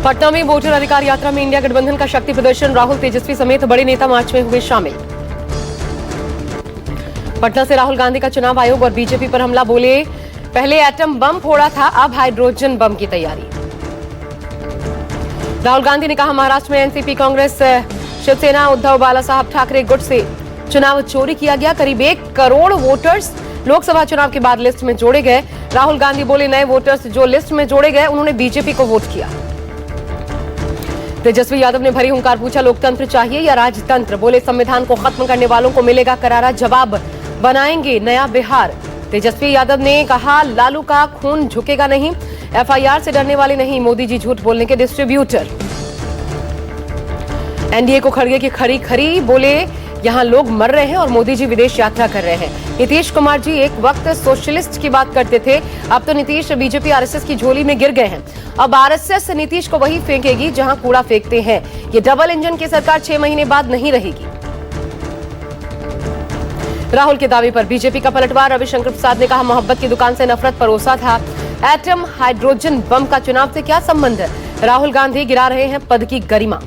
पटना में वोटर अधिकार यात्रा में इंडिया गठबंधन का शक्ति प्रदर्शन, राहुल तेजस्वी समेत बड़े नेता मार्च में हुए शामिल। पटना से राहुल गांधी का चुनाव आयोग और बीजेपी पर हमला, बोले पहले एटम बम फोड़ा था, अब हाइड्रोजन बम की तैयारी। राहुल गांधी ने कहा महाराष्ट्र में एनसीपी, कांग्रेस, शिवसेना, उद्धव, बाला साहब ठाकरे गुट से चुनाव चोरी किया गया। करीब 1 करोड़ वोटर्स लोकसभा चुनाव के बाद लिस्ट में जोड़े गए। राहुल गांधी बोले नए वोटर्स जो लिस्ट में जोड़े गए उन्होंने बीजेपी को वोट किया। तेजस्वी यादव ने भरी हुंकार, पूछा लोकतंत्र चाहिए या राजतंत्र, बोले संविधान को खत्म करने वालों को मिलेगा करारा जवाब, बनाएंगे नया बिहार। तेजस्वी यादव ने कहा लालू का खून झुकेगा नहीं, एफआईआर से डरने वाले नहीं, मोदी जी झूठ बोलने के डिस्ट्रीब्यूटर। एनडीए को खड़गे की खरी खरी, बोले यहां लोग मर रहे हैं और मोदी जी विदेश यात्रा कर रहे हैं। नीतीश कुमार जी एक वक्त सोशलिस्ट की बात करते थे, अब तो नीतीश बीजेपी आरएसएस की झोली में गिर गए हैं। अब आरएसएस नीतीश को वही फेंकेगी जहां कूड़ा फेंकते हैं। ये डबल इंजन की सरकार 6 महीने बाद नहीं रहेगी। राहुल के दावे पर बीजेपी का पलटवार, रविशंकर प्रसाद ने कहा मोहब्बत की दुकान से नफरत परोसा था। एटम हाइड्रोजन बम का चुनाव से क्या संबंध है? राहुल गांधी गिरा रहे हैं पद की गरिमा।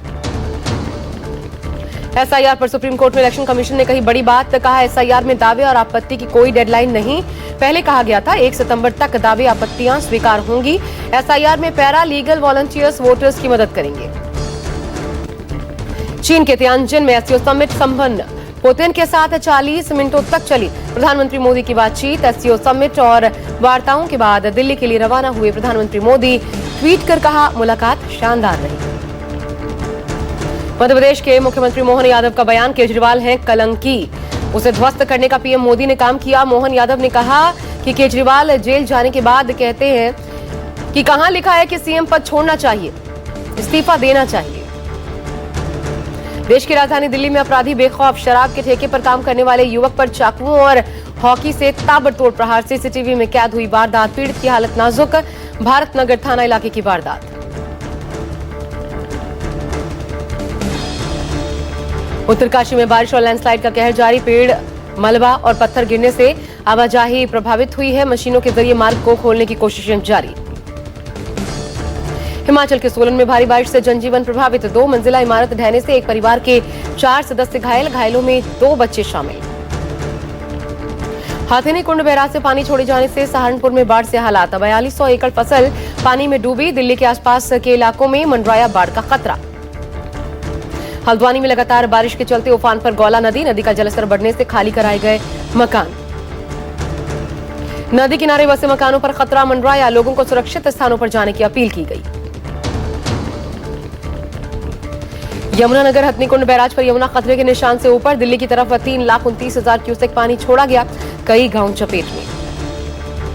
एसआईआर पर सुप्रीम कोर्ट में इलेक्शन कमीशन ने कही बड़ी बात, कहा एसआईआर में दावे और आपत्ति की कोई डेडलाइन नहीं। पहले कहा गया था 1 सितंबर तक दावे आपत्तियां स्वीकार होंगी। एसआईआर में पैरा लीगल वॉलंटियर्स वोटर्स की मदद करेंगे। चीन के तियानजिन में एससीओ समिट संपन्न, पुतिन के साथ 40 मिनटों तक चली प्रधानमंत्री मोदी की बातचीत। एससीओ समिट और वार्ताओं के बाद दिल्ली के लिए रवाना हुए प्रधानमंत्री मोदी, ट्वीट कर कहा मुलाकात शानदार रही। मध्य प्रदेश के मुख्यमंत्री मोहन यादव का बयान, केजरीवाल हैं कलंकी, उसे ध्वस्त करने का पीएम मोदी ने काम किया। मोहन यादव ने कहा कि केजरीवाल जेल जाने के बाद कहते हैं कि कहां लिखा है कि सीएम पद छोड़ना चाहिए, इस्तीफा देना चाहिए। देश की राजधानी दिल्ली में अपराधी बेखौफ, शराब के ठेके पर काम करने वाले युवक पर चाकुओं और हॉकी से ताबड़तोड़ प्रहार, सीसीटीवी में कैद हुई वारदात, पीड़ित की हालत नाजुक, भारत नगर थाना इलाके की वारदात। उत्तरकाशी में बारिश और लैंडस्लाइड का कहर जारी, पेड़, मलबा और पत्थर गिरने से आवाजाही प्रभावित हुई है। मशीनों के जरिए मार्ग को खोलने की कोशिशें जारी। हिमाचल के सोलन में भारी बारिश से जनजीवन प्रभावित, 2 मंजिला इमारत ढहने से एक परिवार के 4 सदस्य घायल, घायलों में 2 बच्चे शामिल। हाथीनी कुंड बैराज से पानी छोड़े जाने से सहारनपुर में बाढ़ से हालात, 4200 एकड़ फसल पानी में डूबी। दिल्ली के आसपास के इलाकों में मंडराया बाढ़ का खतरा। हल्द्वानी में लगातार बारिश के चलते उफान पर गौला नदी, नदी का जलस्तर बढ़ने से खाली कराए गए मकान। नदी किनारे बसे मकानों पर खतरा मंडराया, लोगों को सुरक्षित स्थानों पर जाने की अपील की गई। यमुनानगर हथनीकुंड बैराज पर यमुना खतरे के निशान से ऊपर, दिल्ली की तरफ 3,29,000 क्यूसेक पानी छोड़ा गया, कई गांव चपेट में।